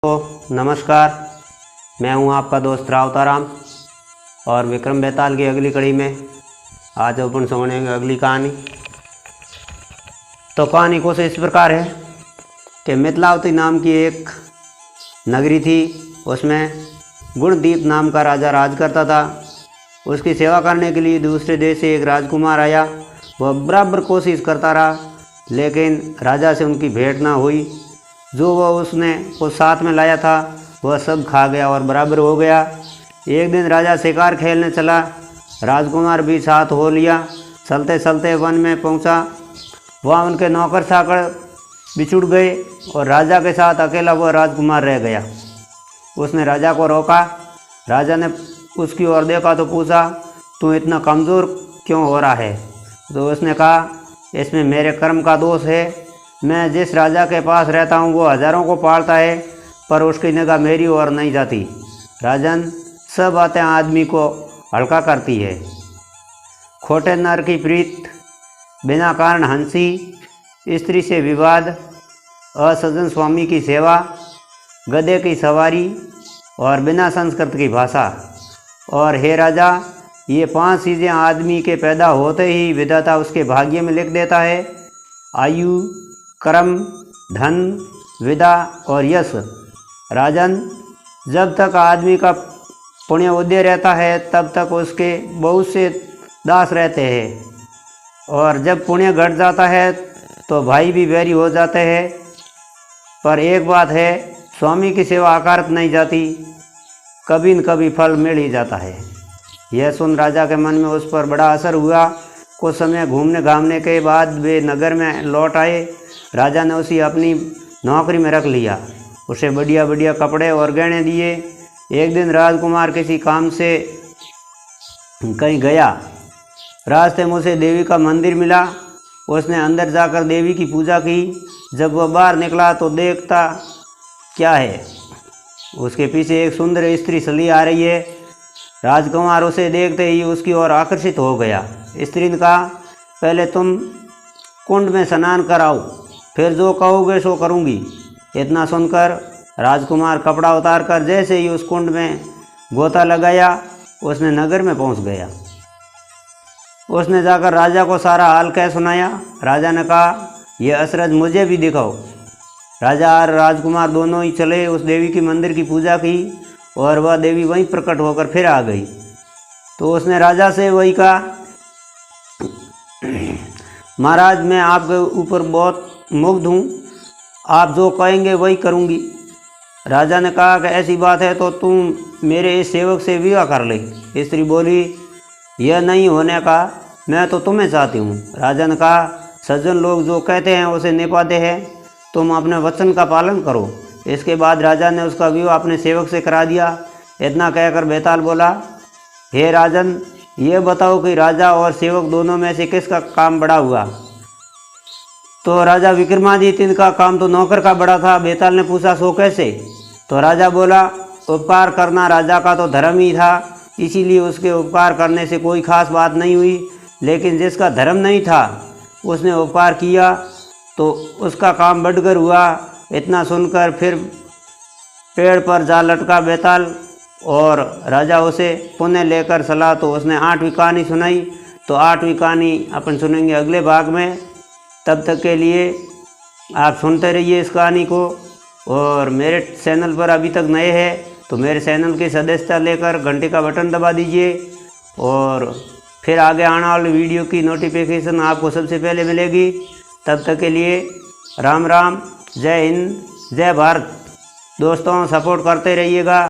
तो नमस्कार, मैं हूं आपका दोस्त रावताराम और विक्रम बेताल की अगली कड़ी में आज अपन सुनेंगे अगली कहानी। तो कहानी कुछ इस प्रकार है कि मिथिलावती नाम की एक नगरी थी। उसमें गुणदीप नाम का राजा राज करता था। उसकी सेवा करने के लिए दूसरे देश से एक राजकुमार आया। वह बराबर कोशिश करता रहा, लेकिन राजा से उनकी भेंट ना हुई। जो वह उसने कुछ साथ में लाया था वह सब खा गया और बराबर हो गया। एक दिन राजा शिकार खेलने चला, राजकुमार भी साथ हो लिया। चलते चलते वन में पहुंचा। वहाँ उनके नौकर चाकर बिछुड़ गए और राजा के साथ अकेला वह राजकुमार रह गया। उसने राजा को रोका। राजा ने उसकी ओर देखा तो पूछा, तू इतना कमज़ोर क्यों हो रहा है? तो उसने कहा, इसमें मेरे कर्म का दोष है। मैं जिस राजा के पास रहता हूँ वो हज़ारों को पालता है, पर उसकी निगाह मेरी ओर नहीं जाती। राजन, सब बातें आदमी को हल्का करती है। खोटे नर की प्रीत, बिना कारण हंसी, स्त्री से विवाद, असज्जन स्वामी की सेवा, गधे की सवारी और बिना संस्कृत की भाषा। और हे राजा, ये 5 चीज़ें आदमी के पैदा होते ही विधाता उसके भाग्य में लिख देता है: आयु, कर्म, धन, विद्या और यश। राजन, जब तक आदमी का पुण्य उदय रहता है तब तक उसके बहुत से दास रहते हैं, और जब पुण्य घट जाता है तो भाई भी बैरी हो जाते हैं। पर एक बात है, स्वामी की सेवा अकारत नहीं जाती, कभी न कभी फल मिल ही जाता है। यह सुन राजा के मन में उस पर बड़ा असर हुआ। कुछ समय घूमने घामने के बाद वे नगर में लौट आए। राजा ने उसे अपनी नौकरी में रख लिया। उसे बढ़िया बढ़िया कपड़े और गहने दिए। एक दिन राजकुमार किसी काम से कहीं गया। रास्ते में उसे देवी का मंदिर मिला। उसने अंदर जाकर देवी की पूजा की। जब वह बाहर निकला तो देखता क्या है, उसके पीछे एक सुंदर स्त्री चली आ रही है। राजकुमार उसे देखते ही उसकी ओर आकर्षित हो गया। स्त्री ने कहा, पहले तुम कुंड में स्नान कराओ, फिर जो कहोगे सो करूँगी। इतना सुनकर राजकुमार कपड़ा उतारकर जैसे ही उस कुंड में गोता लगाया, उसने नगर में पहुंच गया। उसने जाकर राजा को सारा हाल कह सुनाया। राजा ने कहा, यह अचरज मुझे भी दिखाओ। राजा और राजकुमार दोनों ही चले। उस देवी की मंदिर की पूजा की और वह देवी वहीं प्रकट होकर फिर आ गई। तो उसने राजा से वही कहा, महाराज, मैं आपके ऊपर बहुत मुग्ध हूँ, आप जो कहेंगे वही करूँगी। राजा ने कहा कि ऐसी बात है तो तुम मेरे इस सेवक से विवाह कर ले। स्त्री बोली, यह नहीं होने का, मैं तो तुम्हें चाहती हूँ। राजा ने कहा, सज्जन लोग जो कहते हैं उसे निभाते हैं, तुम अपने वचन का पालन करो। इसके बाद राजा ने उसका विवाह अपने सेवक से करा दिया। इतना कहकर बेताल बोला, हे राजन, ये बताओ कि राजा और सेवक दोनों में से किसका काम बड़ा हुआ? तो राजा विक्रमादित्य का काम तो नौकर का बड़ा था। बेताल ने पूछा, सो कैसे? तो राजा बोला, उपकार करना राजा का तो धर्म ही था, इसीलिए उसके उपकार करने से कोई खास बात नहीं हुई। लेकिन जिसका धर्म नहीं था उसने उपकार किया तो उसका काम बढ़कर हुआ। इतना सुनकर फिर पेड़ पर जा लटका बेताल और राजा उसे पुण्य लेकर चला। तो उसने 8वीं कहानी सुनाई। तो 8वीं कहानी अपन सुनेंगे अगले भाग में। तब तक के लिए आप सुनते रहिए इस कहानी को। और मेरे चैनल पर अभी तक नए हैं तो मेरे चैनल की सदस्यता लेकर घंटे का बटन दबा दीजिए, और फिर आगे आने वाली वीडियो की नोटिफिकेशन आपको सबसे पहले मिलेगी। तब तक के लिए राम राम, जय हिंद, जय भारत। दोस्तों, सपोर्ट करते रहिएगा।